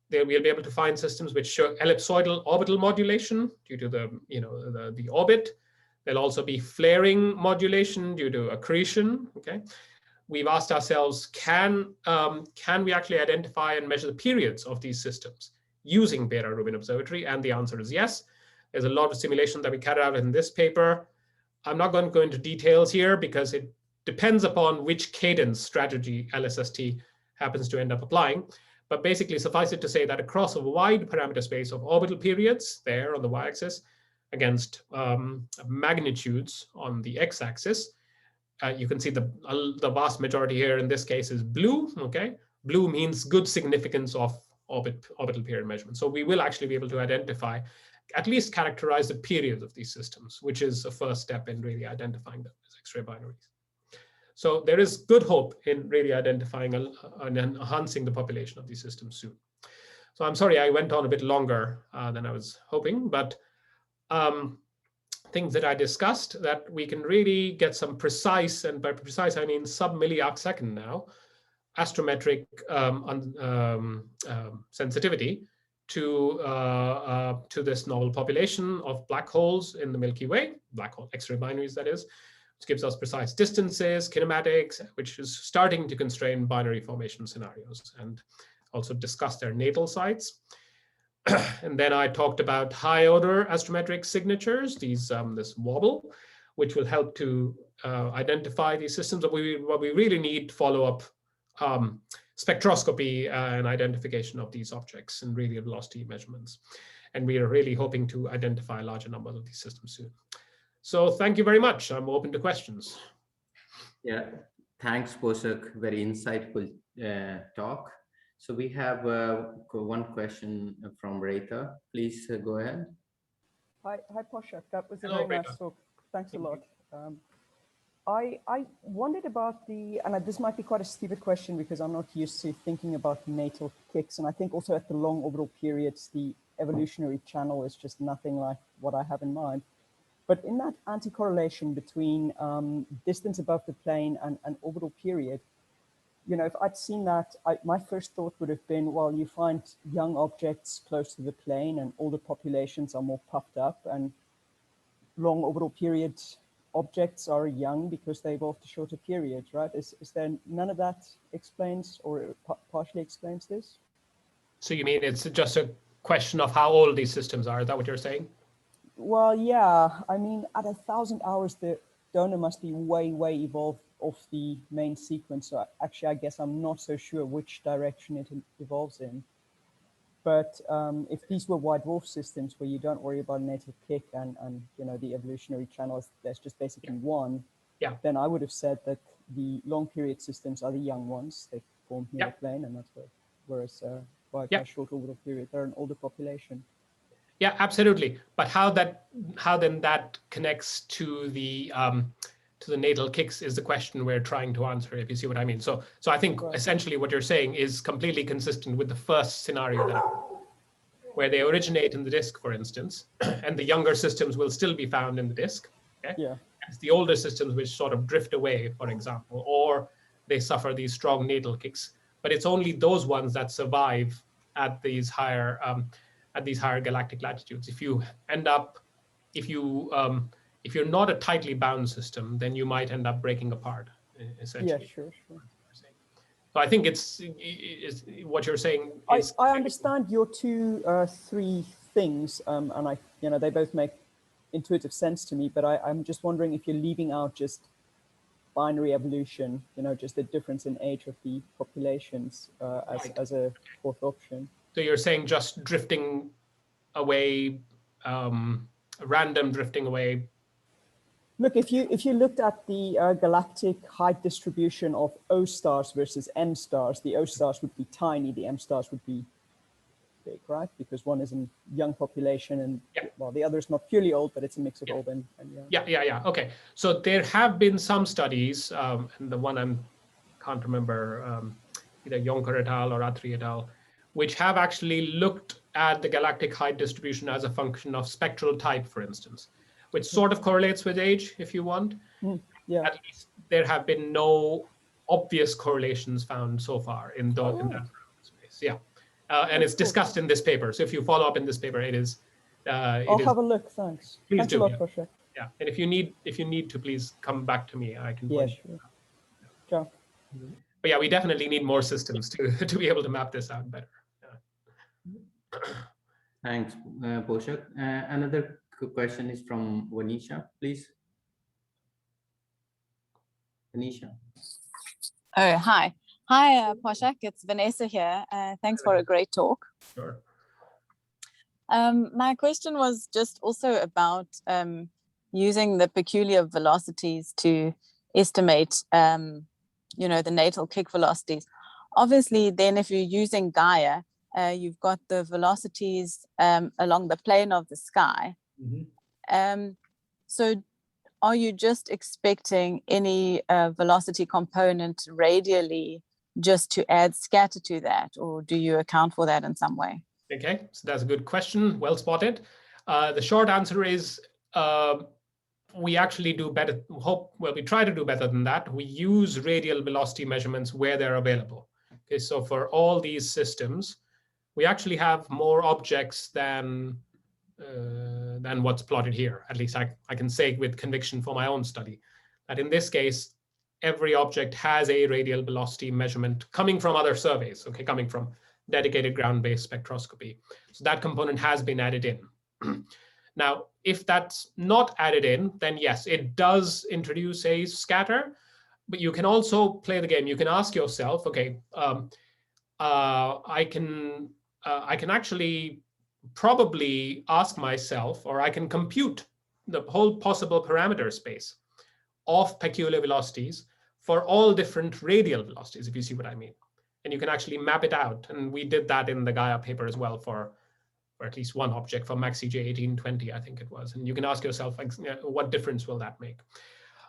There we'll be able to find systems which show ellipsoidal orbital modulation due to the orbit. There'll also be flaring modulation due to accretion. Okay, we've asked ourselves, can we actually identify and measure the periods of these systems using Vera-Rubin Observatory? And the answer is yes. There's a lot of simulation that we carried out in this paper. I'm not going to go into details here because it depends upon which cadence strategy LSST happens to end up applying. But basically, suffice it to say that across a wide parameter space of orbital periods there on the y-axis against magnitudes on the x-axis, you can see the vast majority here in this case is blue. Okay, blue means good significance of orbital period measurement. So we will actually be able to identify, at least characterize the periods of these systems, which is a first step in really identifying them as X-ray binaries. So there is good hope in really identifying and enhancing the population of these systems soon. So I'm sorry I went on a bit longer than I was hoping, but things that I discussed that we can really get some precise, and by precise I mean sub-milli-arcsecond now, astrometric sensitivity to this novel population of black holes in the Milky Way, black hole X-ray binaries that is, which gives us precise distances, kinematics, which is starting to constrain binary formation scenarios, and also discuss their natal sites. And then I talked about high order astrometric signatures, these this wobble, which will help to identify these systems. What we really need follow-up spectroscopy and identification of these objects and radial velocity measurements. And we are really hoping to identify larger numbers of these systems soon. So thank you very much. I'm open to questions. Yeah, thanks, Poshak. Very insightful talk. So we have one question from Rita. Please go ahead. Hi, Poshak. That was a very nice talk. Thanks a lot. I wondered about and this might be quite a stupid question because I'm not used to thinking about natal kicks. And I think also at the long orbital periods, the evolutionary channel is just nothing like what I have in mind. But in that anti-correlation between distance above the plane and orbital period, you know, if I'd seen that, my first thought would have been, well, you find young objects close to the plane and older populations are more puffed up, and long orbital period objects are young because they evolved to shorter periods, right? Is there none of that explains or partially explains this? So you mean it's just a question of how old these systems are? Is that what you're saying? Well, yeah. I mean, at 1,000 hours, the donor must be way evolved off the main sequence. So actually, I guess I'm not so sure which direction it evolves in. But if these were white dwarf systems where you don't worry about a natal kick and you know, the evolutionary channels, there's just basically one, then I would have said that the long period systems are the young ones. They form near the plane, and that's whereas by short orbital period, they're an older population. Yeah, absolutely. But how then that connects to the natal kicks is the question we're trying to answer, if you see what I mean. So I think essentially what you're saying is completely consistent with the first scenario where they originate in the disk, for instance, and the younger systems will still be found in the disk. Okay? Yeah. It's the older systems which sort of drift away, for example, or they suffer these strong natal kicks. But it's only those ones that survive at these higher galactic latitudes. If you're not a tightly bound system, then you might end up breaking apart, essentially. Yeah, sure. So I think it's what you're saying. I understand your three things, and they both make intuitive sense to me. But I'm just wondering if you're leaving out just binary evolution, just the difference in age of the populations as a fourth option. So you're saying just drifting away, random drifting away. Look, if you looked at the galactic height distribution of O stars versus M stars, the O stars would be tiny, the M stars would be big, right? Because one is in young population and well, the other is not purely old, but it's a mix of old and young. Yeah. Okay. So there have been some studies, and the one can't remember, either Jonker et al. Or Atri et al., which have actually looked at the galactic height distribution as a function of spectral type, for instance, which sort of correlates with age, if you want. At least there have been no obvious correlations found so far in that space. Yeah, and it's discussed in this paper. So if you follow up in this paper, it is. I'll have a look. Thanks. Thanks a lot, Poshak. Yeah, and if you need to, please come back to me. I can. Yeah, sure. Sure. But yeah, we definitely need more systems to be able to map this out better. Thanks, Poshak. Another question is from Vanisha, please. Vanisha. Oh, hi. Hi, Poshak. It's Vanessa here. Thanks for a great talk. Sure. My question was just also about using the peculiar velocities to estimate, the natal kick velocities. obviously then if you're using Gaia, you've got the velocities along the plane of the sky. So are you just expecting any velocity component radially just to add scatter to that, or do you account for that in some way? Okay, so that's a good question. Well spotted. The short answer is we actually do better. We try to do better than that. We use radial velocity measurements where they're available. Okay, so for all these systems, we actually have more objects than what's plotted here. At least I can say with conviction for my own study that in this case, every object has a radial velocity measurement coming from other surveys, okay, coming from dedicated ground-based spectroscopy. So that component has been added in. Now, if that's not added in, then yes, it does introduce a scatter, but you can also play the game. You can ask yourself, okay, I can actually probably ask myself, or I can compute the whole possible parameter space of peculiar velocities for all different radial velocities, if you see what I mean. And you can actually map it out. And we did that in the Gaia paper as well for at least one object for MaxCJ 1820, I think it was. And you can ask yourself, what difference will that make?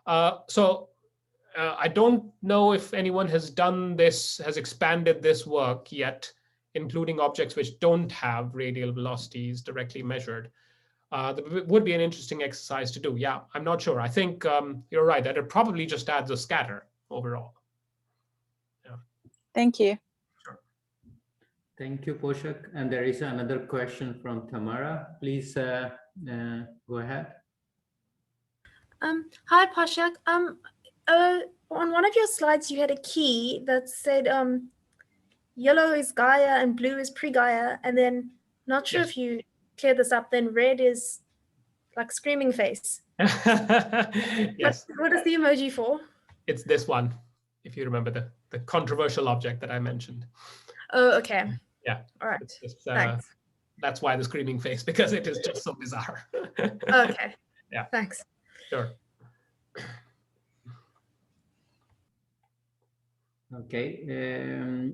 I don't know if anyone has done this, has expanded this work yet, including objects which don't have radial velocities directly measured. That would be an interesting exercise to do. Yeah, I'm not sure. I think you're right, that it probably just adds a scatter overall. Yeah. Thank you. Sure. Thank you, Poshak. And there is another question from Tamara. Please go ahead. Hi, Poshak. On one of your slides, you had a key that said yellow is Gaia and blue is pre-Gaia, and then not sure if you clear this up, then red is like screaming face. Yes. What is the emoji for? It's this one, if you remember the controversial object that I mentioned. Oh, okay. Yeah. All right. Thanks. That's why the screaming face, because it is just so bizarre. Okay. Yeah. Thanks. Sure. Okay.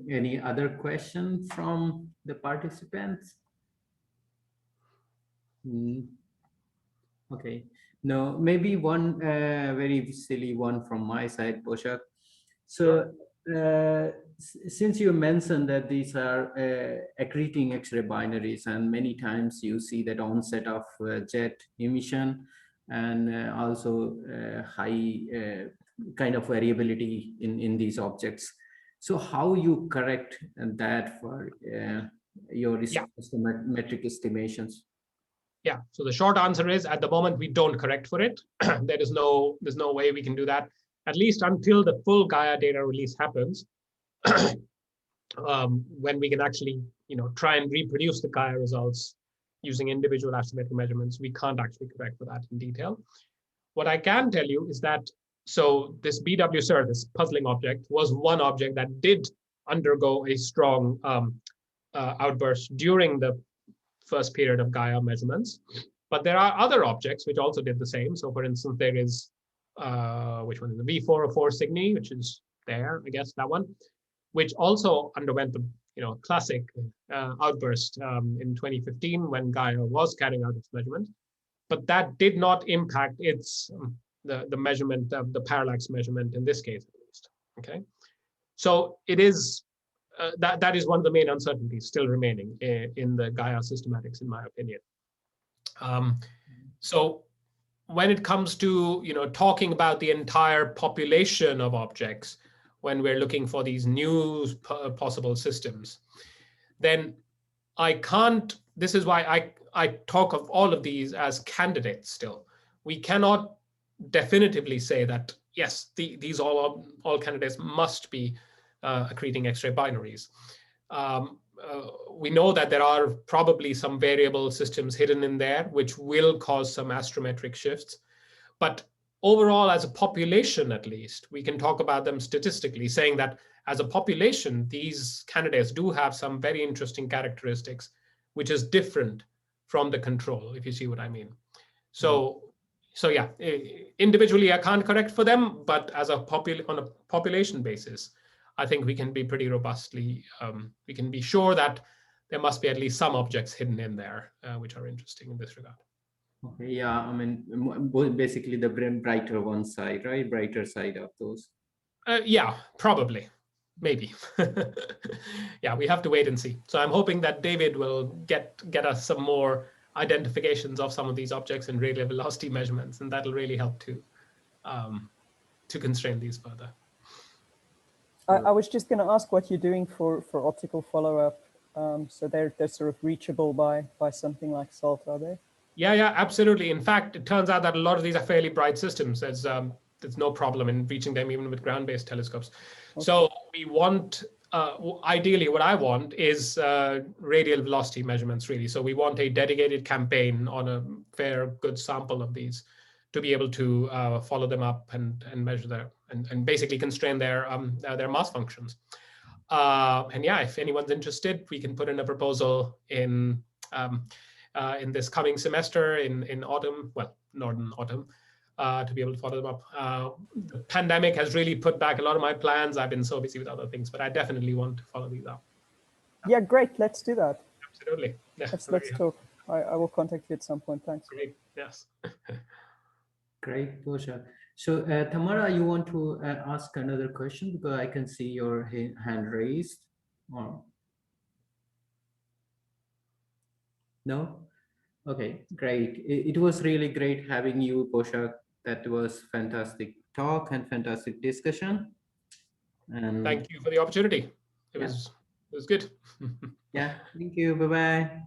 Any other questions from the participants? Okay. No, maybe one very silly one from my side, Poshak. So since you mentioned that these are accreting X-ray binaries, and many times you see that onset of jet emission and also high kind of variability in these objects. So how you correct that for your astrometric estimations? Yeah, so the short answer is at the moment we don't correct for it. There's no way we can do that, at least until the full Gaia data release happens, when we can actually try and reproduce the Gaia results using individual astrometric measurements. We can't actually correct for that in detail. What I can tell you is that, so this BWSIR, this puzzling object, was one object that did undergo a strong outburst during the first period of Gaia measurements. But there are other objects which also did the same. So for instance, there is, which one is the V404 Cygni, which is there, I guess that one, which also underwent the classic outburst in 2015 when Gaia was carrying out its measurement. But that did not impact its the measurement of the parallax measurement in this case, at least. Okay, so it is that is one of the main uncertainties still remaining in the Gaia systematics, in my opinion. So when it comes to talking about the entire population of objects, when we're looking for these new possible systems, then I can't. This is why I talk of all of these as candidates still. We cannot definitively say that, yes, these all candidates must be accreting X-ray binaries. We know that there are probably some variable systems hidden in there, which will cause some astrometric shifts. But overall, as a population, at least, we can talk about them statistically, saying that as a population, these candidates do have some very interesting characteristics, which is different from the control, if you see what I mean. So yeah, individually, I can't correct for them, but as on a population basis, I think we can be pretty robustly, we can be sure that there must be at least some objects hidden in there, which are interesting in this regard. Okay, yeah, I mean, basically the brighter one side, right? Brighter side of those. Yeah, probably, maybe. Yeah, we have to wait and see. So I'm hoping that David will get us some more identifications of some of these objects and radial velocity measurements, and that'll really help to constrain these further. I was just going to ask what you're doing for optical follow-up. So they're sort of reachable by something like SALT, are they? Yeah, absolutely. In fact, it turns out that a lot of these are fairly bright systems. There's no problem in reaching them even with ground-based telescopes. Okay. So we want, ideally what I want is radial velocity measurements, really. So we want a dedicated campaign on a fair, good sample of these to be able to follow them up and measure their, and basically constrain their mass functions. And yeah, if anyone's interested, we can put in a proposal in this coming semester in autumn, well, northern autumn, to be able to follow them up. The pandemic has really put back a lot of my plans. I've been so busy with other things, but I definitely want to follow these up. Yeah, great. Let's do that. Absolutely. Yeah, let's talk. I will contact you at some point. Thanks. Great. Yes. Great, Poshak. So Tamara, you want to ask another question because I can see your hand raised. Or... No? Okay, great. It was really great having you, Poshak. That was fantastic talk and fantastic discussion. And thank you for the opportunity. It was good. Yeah, thank you. Bye-bye.